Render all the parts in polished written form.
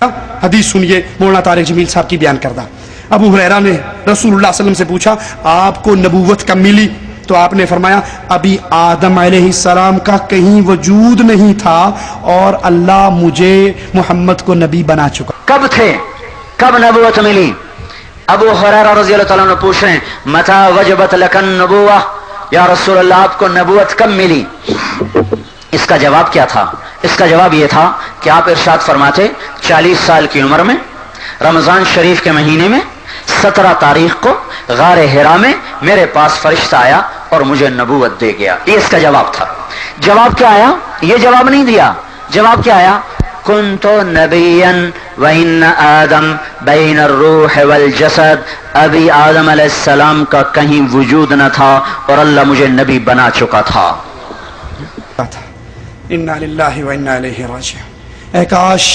حدیث سنیے مولانا طارق جمیل صاحب کی بیان کردہ. ابو ہریرہ نے رسول اللہ صلی اللہ علیہ وسلم سے پوچھا آپ کو نبوت کب ملی؟ تو آپ نے فرمایا ابھی آدم علیہ السلام کا کہیں وجود نہیں تھا اور اللہ مجھے محمد کو نبی بنا چکا. کب تھے؟ کب نبوت ملی؟ ابو ہریرہ رضی اللہ تعالیٰ عنہ پوچھ رہے ہیں متى وجبت لک النبوہ، یا رسول اللہ آپ کو نبوت کب ملی؟ اس کا جواب کیا تھا؟ اس کا جواب یہ تھا کہ آپ ارشاد فرماتے 40 سال کی عمر میں رمضان شریف کے مہینے میں 17 تاریخ کو غار حرا میں میرے پاس فرشتہ آیا اور مجھے نبوت دے گیا. یہ اس کا جواب تھا. جواب کیا آیا؟ یہ جواب نہیں دیا. جواب کیا آیا؟ کنت نبیا وان آدم بین الروح والجسد، ابھی آدم علیہ السلام کا کہیں وجود نہ تھا اور اللہ مجھے نبی بنا چکا تھا. انا للہ و انا الیہ راجعون. اے کاش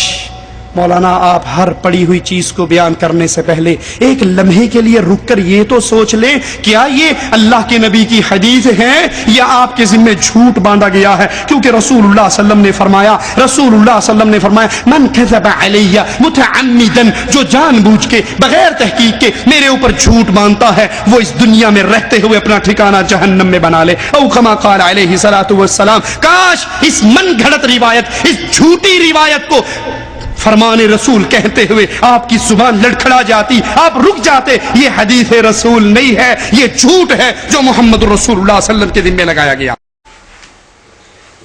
مولانا آپ ہر پڑی ہوئی چیز کو بیان کرنے سے پہلے ایک لمحے کے لیے رک کر یہ تو سوچ لیں کیا یہ اللہ کے نبی کی حدیث ہے یا آپ کے ذمہ جھوٹ باندھا گیا ہے. کیونکہ رسول اللہ صلی اللہ علیہ وسلم نے فرمایا، رسول اللہ صلی اللہ علیہ وسلم نے فرمایا من کذب علی متعمدا، جو جان بوجھ کے بغیر تحقیق کے میرے اوپر جھوٹ باندھتا ہے وہ اس دنیا میں رہتے ہوئے اپنا ٹھکانہ جہنم میں بنا لے. او کما قال علیہ الصلوۃ والسلام. کاش اس من گھڑت روایت، اس جھوٹی روایت کو فرمان رسول کہتے ہوئے آپ کی زبان لڑکھڑا جاتی، آپ رک جاتے. یہ حدیث رسول نہیں ہے، یہ جھوٹ ہے جو محمد رسول اللہ صلی اللہ علیہ وسلم کے ذمہ لگایا گیا.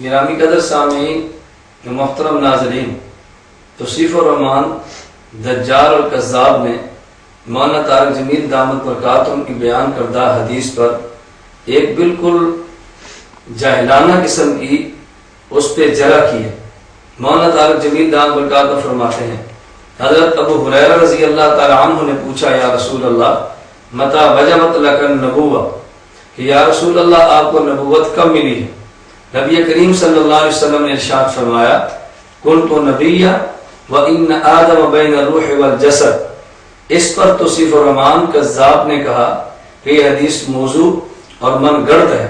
گرامی قدر سامعین، محترم ناظرین، توصیف الرحمان دجال اور کذاب نے مولانا طارق جمیل دامت برکاتہم کی بیان کردہ حدیث پر ایک بالکل جاہلانہ قسم کی اس پہ جرح کی ہے. مولانا طارق جمیل دامت برکاتہ فرماتے ہیں حضرت ابو ہریرہ رضی اللہ تعالی عنہ نے پوچھا یا رسول اللہ متى وجبت لک النبوہ، کہ یا رسول اللہ آپ کو نبوت کب ملی ہے؟ نبی کریم صلی اللہ علیہ وسلم نے ارشاد فرمایا کنت نبیا وان آدم بین الروح والجسد. اس پر توصیف الرحمان کذاب نے کہا کہ یہ حدیث موضوع اور من گڑت ہے،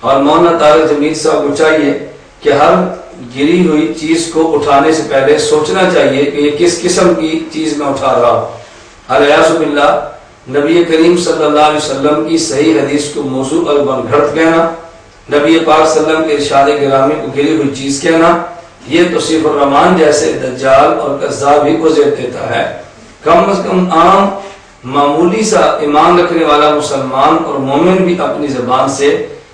اور مولانا طارق جمیل صاحب کو چاہیے کہ ہر گری ہوئی چیز کو اٹھانے سے پہلے سوچنا چاہیے کہ یہ کس قسم کی چیز میں اٹھا رہا ہوں. الیاذ باللہ، نبی کریم صلی اللہ علیہ وسلم کی صحیح حدیث کو موضوع اور من گھڑت کہنا، نبی پاک صلی اللہ علیہ وسلم کے ارشاد گرامی کو گری ہوئی چیز کہنا، یہ توصیف الرحمان جیسے دجال اور کذاب ہی کو زیر دیتا ہے. کم از کم عام معمولی سا ایمان رکھنے والا مسلمان اور مومن بھی اپنی زبان سے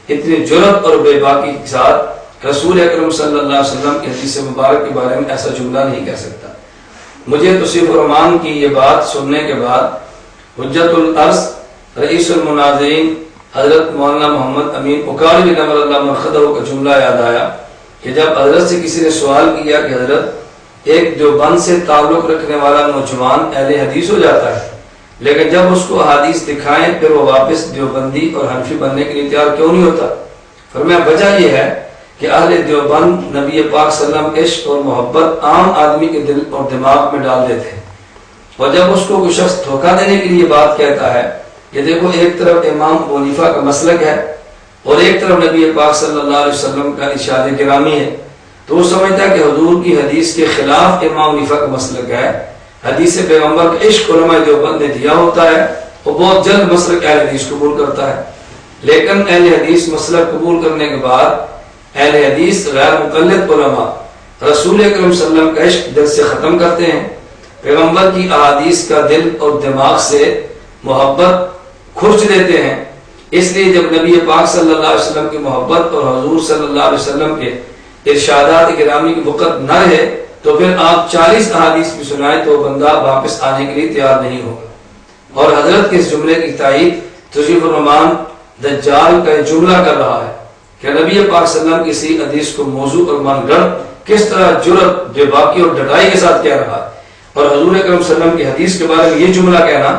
اتنی جرأت اور بے باکی کے ساتھ رسول اکرم صلی اللہ علیہ وسلم کی حدیث مبارک کے بارے میں ایسا جملہ نہیں کہہ سکتا. مجھے توصیف الرحمان کی یہ بات سننے کے بعد حجت الارض رئیس المناظرین حضرت مولانا محمد امین اکاڑی نور اللہ مرخدہ کا جملہ یاد آیا کہ جب حضرت سے کسی نے سوال کیا کہ حضرت ایک دیوبند سے تعلق رکھنے والا نوجوان اہل حدیث ہو جاتا ہے لیکن جب اس کو احادیث دکھائیں پھر وہ واپس دیوبندی اور حنفی بننے کے لیے تیار کیوں نہیں ہوتا؟ فرمایا وجہ یہ ہے کہ اہل دیوبند نبی پاک صلی اللہ علیہ وسلم عشق اور محبت عام آدمی کے دل اور دماغ میں ڈال دیتے ہیں، اور جب اس کو کوئی شخص دھوکہ دینے کے لیے بات کہتا ہے کہ دیکھو ایک طرف امام ابو حنیفہ کا مسلک ہے اور ایک طرف نبی پاک صلی اللہ علیہ وسلم کا ارشاد گرامی ہے، تو وہ سمجھتا ہے کہ حضور کی حدیث کے خلاف امام ابو حنیفہ کا مسلک ہے. حدیث پیغمبر کا عشق علماء دیوبند نے دیا ہوتا ہے، وہ بہت جلد مسلک اہل حدیث قبول کرتا ہے. لیکن اہل حدیث مسلک قبول کرنے کے بعد اہل حدیث غیر مقلد علماء رسول اکرم صلی اللہ علیہ وسلم کا عشق دل سے ختم کرتے ہیں، پیغمبر کی احادیث کا دل اور دماغ سے محبت کھرچ دیتے ہیں. اس لیے جب نبی پاک صلی اللہ علیہ وسلم کی محبت اور حضور صلی اللہ علیہ وسلم کے ارشادات گرامی کی وقت نہ رہے تو پھر آپ 40 احادیث بھی سنائیں تو بندہ واپس آنے کے لیے تیار نہیں ہوگا. اور حضرت کے اس جملے کی تائید توصیف الرحمان دجال کا جملہ کر رہا ہے کہ نبی پاک صلی اللہ علیہ وسلم کی صحیح حدیث کو موضوع اور من گڑھ کس طرح جرأت بے باکی اور ڈٹائی کے ساتھ کہہ رہا ہے. اور حضور اکرم صلی اللہ علیہ وسلم کی حدیث کے بارے میں یہ جملہ کہنا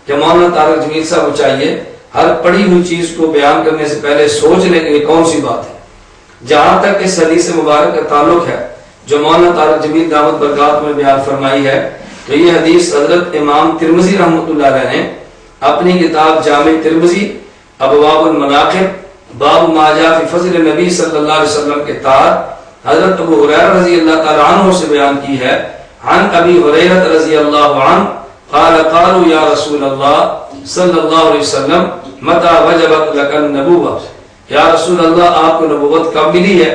کہ مولانا طارق جمیل صاحب کو چاہیے ہر پڑھی ہوئی چیز کو بیان کرنے سے پہلے سوچ لیں کہ یہ کون سی بات ہے. جہاں تک اس حدیث مبارک کا تعلق ہے جو مولانا طارق جمیل دامت برکات میں بیان فرمائی ہے تو یہ حدیث حضرت امام ترمذی رحمۃ اللہ علیہ نے اپنی کتاب جامع ترمذی ابواب المناقب باب ما جاء فی فضل نبی صلی اللہ علیہ وسلم کے تحت حضرت ابو ہریرہ رضی اللہ تعالی عنہ سے بیان کی ہے. عن ابی ہریرہ رضی اللہ عنہ قال قالوا یا رسول اللہ صلی اللہ علیہ وسلم متى وجبت لك النبوہ، یا رسول اللہ آپ کو نبوت کب ملی ہے؟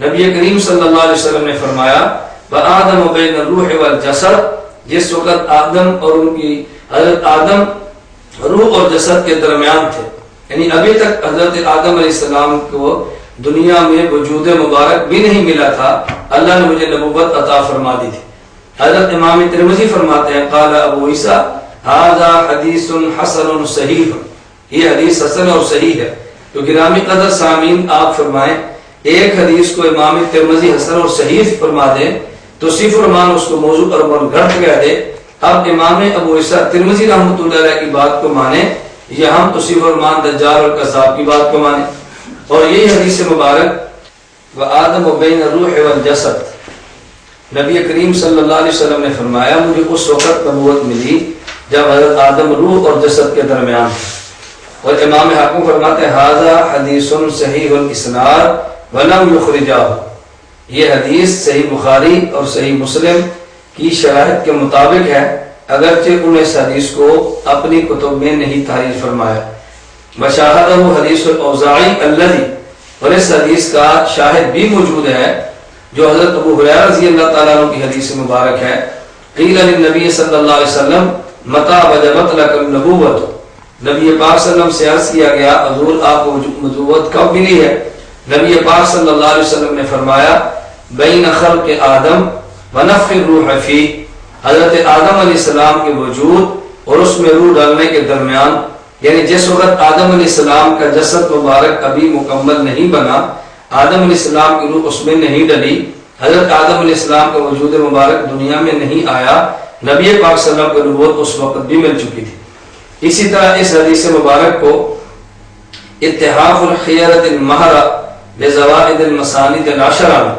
نبی کریم صلی اللہ علیہ وسلم نے فرمایا وآدم بین الروح والجسد، جس وقت آدم اور ان کی حضرت آدم روح اور جسد کے درمیان تھے، یعنی ابھی تک حضرت آدم علیہ السلام کو دنیا میں وجود مبارک بھی نہیں ملا تھا، اللہ نے مجھے نبوت عطا فرما دی تھی۔ حضرت امام ترمذی فرماتے ہیں قال ابو عیسیٰ ھذا حدیث حسن صحیح، یہ حدیث حسن اور صحیح ہے۔ تو گرامی قدر سامعین، آپ فرمائیں ایک حدیث کو امام ترمذی حسن اور صحیح فرما دیں تو صرف رحمان اس کو موضوع اور منگھڑت کہہ دے، اب امام ابو عیسیٰ ترمذی رحمۃ اللہ علیہ کی بات کو مانیں یا ہم توصیف الرحمان دجال اور کذاب کی بات کو مانیں؟ اور یہی حدیث مبارک وآدم بین الروح والجسد، نبی کریم صلی اللہ علیہ وسلم نے فرمایا مجھے اس وقت نبوت ملی جب حضرت آدم روح اور جسد کے درمیان، اور امام حاکم فرماتے ہیں ھذا حدیث صحیح الاسناد ولم یخرجہ، یہ حدیث صحیح بخاری اور صحیح مسلم کی شراحت کے مطابق ہے، اگرچہ انہوں نے اس حدیث کو اپنی کتب میں نہیں تحریر فرمایا۔ وشاہدہ حدیث الاوزاعی الذی، اور اس حدیث کا شاہد بھی موجود ہے جو حضرت ابو ہریرہ رضی اللہ تعالیٰ عنہ کی حدیث مبارک ہے، قیل للنبی صلی اللہ علیہ وسلم متى وجبت لك النبوۃ، نبی پاک صلی اللہ علیہ وسلم سے عرض کیا گیا حضور آپ کو نبوت کب ملی ہے؟ نبی پاک صلی اللہ علیہ وسلم نے فرمایا بین خلق آدم ونفخ الروح فی، حضرت آدم علیہ السلام کے وجود اور اس میں روح ڈالنے کے درمیان، یعنی جس وقت آدم علیہ السلام کا جسد مبارک ابھی مکمل نہیں بنا، آدم علیہ السلام کی روح اس میں نہیں ڈلی، حضرت آدم علیہ السلام کا وجود مبارک دنیا میں نہیں آیا، نبی پاک صلی اللہ علیہ وسلم کو نبوت اس وقت بھی مل چکی تھی۔ اسی طرح اس حدیث مبارک کو اتحاف الخیرۃ المہرہ بزوائد المسانید العشرہ میں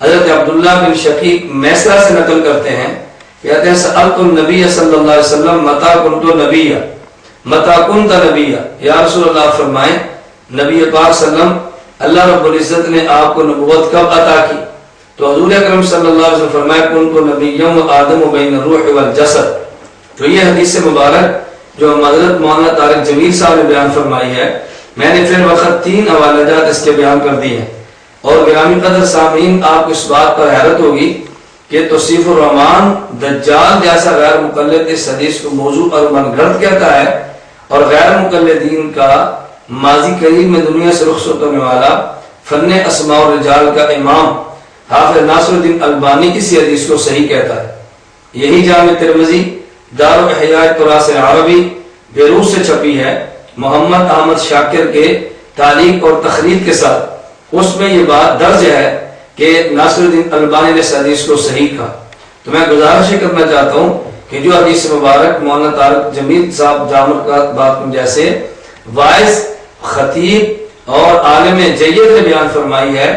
حضرت عبداللہ بن شقیق میسرہ سے نقل کرتے ہیں، کہتے ہیں سألت النبی صلی اللہ علیہ وسلم متى كنت نبیا متى كنت نبیا، یا رسول اللہ فرمائیں نبی پاک صلی اللہ علیہ وسلم اللہ رب العزت نے آپ کو نبوت کب عطا کی؟ تو حضور اکرم صلی اللہ علیہ وسلم فرمائے كنت نبیا وآدم بین الروح والجسد۔ تو یہ حدیث مبارک جو حضرت مولانا طارق جمیل صاحب نے بیان فرمائی ہے، میں نے پھر وقت 3 حوالہ جات اس کے بیان کر دی ہیں، اور گرامی قدر سامعین آپ کو اس بات پر حیرت ہوگی کہ توصیف الرحمان دجال جیسا غیر مقلد اس حدیث کو موضوع اور منگھڑت کہتا ہے، اور غیر مقلدین کا ماضی قریب میں دنیا سے رخصت ہونے والا فن اسماء الرجال کا امام حافظ ناصر الدین البانی اسی حدیث کو صحیح کہتا ہے۔ یہی جامع ترمذی دار الاحیاء التراث العربی بیروت سے چھپی ہے محمد احمد شاکر کے تعلیق اور تخریج کے ساتھ، اس میں یہ بات درج ہے کہ ناصر الدین البانی نے اس حدیث کو صحیح کہا۔ تو میں گزارش کرنا چاہتا ہوں کہ جو حدیث مبارک مولانا طارق جمیل صاحب جامع کا بات جیسے وائز خطیب اور عالم جید نے بیان فرمائی ہے،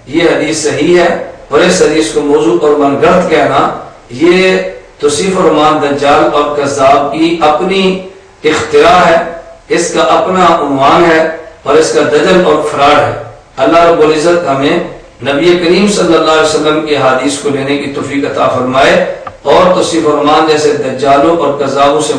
یہ حدیث صحیح ہے، اور اس حدیث کو موضوع اور منگھڑت کہنا یہ توصیف الرحمان دجال اور کذاب کی اپنی اختراع ہے، اس کا اپنا عنوان ہے اور اس کا دجل اور فراڈ ہے۔ اللہ رب العزت ہمیں نبی کریم صلی اللہ علیہ وسلم کی حدیث کو لینے کی توفیق عطا فرمائے اور توصیف الرحمان جیسے دجالوں اور کذابوں سے